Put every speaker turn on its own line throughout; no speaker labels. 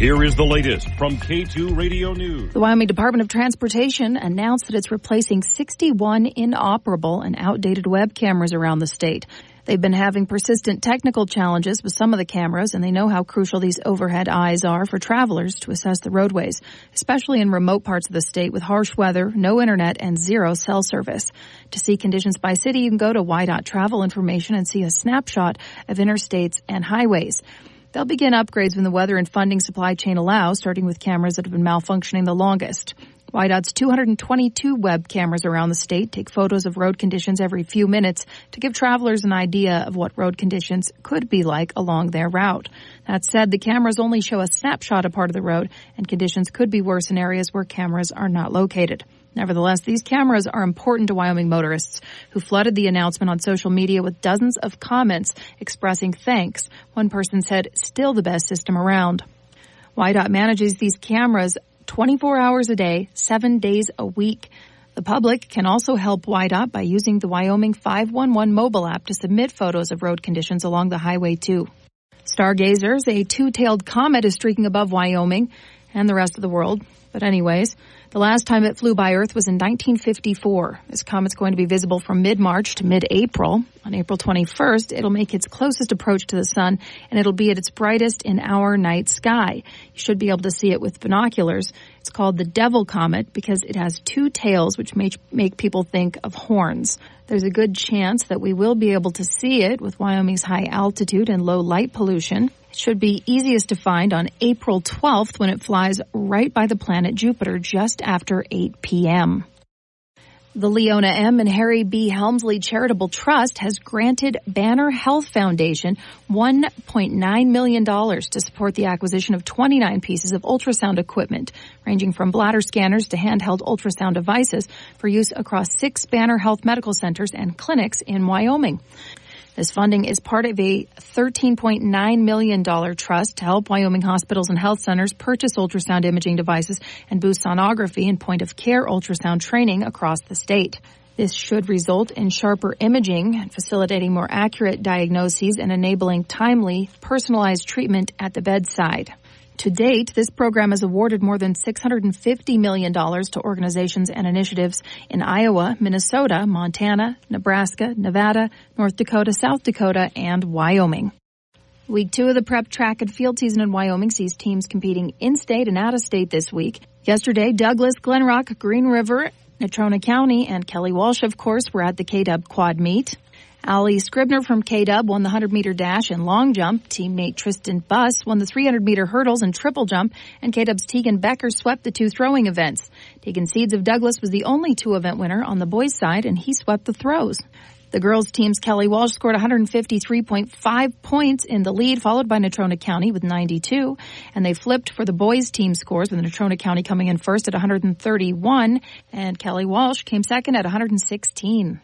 Here is the latest from K2 Radio News.
The Wyoming Department of Transportation announced that it's replacing 61 inoperable and outdated web cameras around the state. They've been having persistent technical challenges with some of the cameras, and they know how crucial these overhead eyes are for travelers to assess the roadways, especially in remote parts of the state with harsh weather, no internet, and zero cell service. To see conditions by city, you can go to Y.dot travel information and see a snapshot of interstates and highways. They'll begin upgrades when the weather and funding supply chain allows, starting with cameras that have been malfunctioning the longest. Y.dot's 222 web cameras around the state take photos of road conditions every few minutes to give travelers an idea of what road conditions could be like along their route. That said, the cameras only show a snapshot of part of the road, and conditions could be worse in areas where cameras are not located. Nevertheless, these cameras are important to Wyoming motorists who flooded the announcement on social media with dozens of comments expressing thanks. One person said, "Still the best system around." Y.dot manages these cameras 24 hours a day, 7 days a week. The public can also help Y.dot by using the Wyoming 511 mobile app to submit photos of road conditions along the highway too. Stargazers, a two-tailed comet is streaking above Wyoming and the rest of the world. But anyways, the last time it flew by Earth was in 1954. This comet's going to be visible from mid-March to mid-April. On April 21st, it'll make its closest approach to the sun, and it'll be at its brightest in our night sky. You should be able to see it with binoculars. It's called the Devil Comet because it has two tails, which make people think of horns. There's a good chance that we will be able to see it with Wyoming's high altitude and low light pollution. It should be easiest to find on April 12th when it flies right by the planet Jupiter just after 8 p.m. The Leona M. and Harry B. Helmsley Charitable Trust has granted Banner Health Foundation $1.9 million to support the acquisition of 29 pieces of ultrasound equipment, ranging from bladder scanners to handheld ultrasound devices for use across 6 Banner Health medical centers and clinics in Wyoming. This funding is part of a $13.9 million trust to help Wyoming hospitals and health centers purchase ultrasound imaging devices and boost sonography and point-of-care ultrasound training across the state. This should result in sharper imaging, facilitating more accurate diagnoses and enabling timely, personalized treatment at the bedside. To date, this program has awarded more than $650 million to organizations and initiatives in Iowa, Minnesota, Montana, Nebraska, Nevada, North Dakota, South Dakota, and Wyoming. Week 2 of the prep track and field season in Wyoming sees teams competing in-state and out-of-state this week. Yesterday, Douglas, Glen Rock, Green River, Natrona County, and Kelly Walsh, of course, were at the K-Dub Quad Meet. Allie Scribner from K-Dub won the 100-meter dash and long jump. Teammate Tristan Buss won the 300-meter hurdles and triple jump. And K-Dub's Tegan Becker swept the 2 throwing events. Tegan Seeds of Douglas was the only 2-event winner on the boys' side, and he swept the throws. The girls' team's Kelly Walsh scored 153.5 points in the lead, followed by Natrona County with 92. And they flipped for the boys' team scores, with Natrona County coming in first at 131, and Kelly Walsh came second at 116.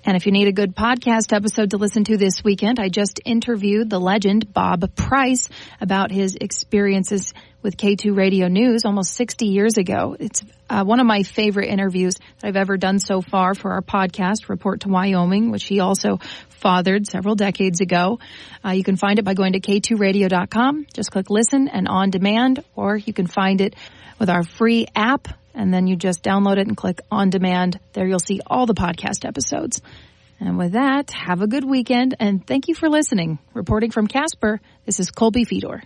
And if you need a good podcast episode to listen to this weekend, I just interviewed the legend Bob Price about his experiences with K2 Radio News almost 60 years ago. It's one of my favorite interviews that I've ever done so far for our podcast, Report to Wyoming, which he also fathered several decades ago. You can find it by going to k2radio.com. Just click listen and on demand, or you can find it with our free app. And then you just download it and click on demand. There you'll see all the podcast episodes. And with that, have a good weekend, and thank you for listening. Reporting from Casper, this is Colby Fedor.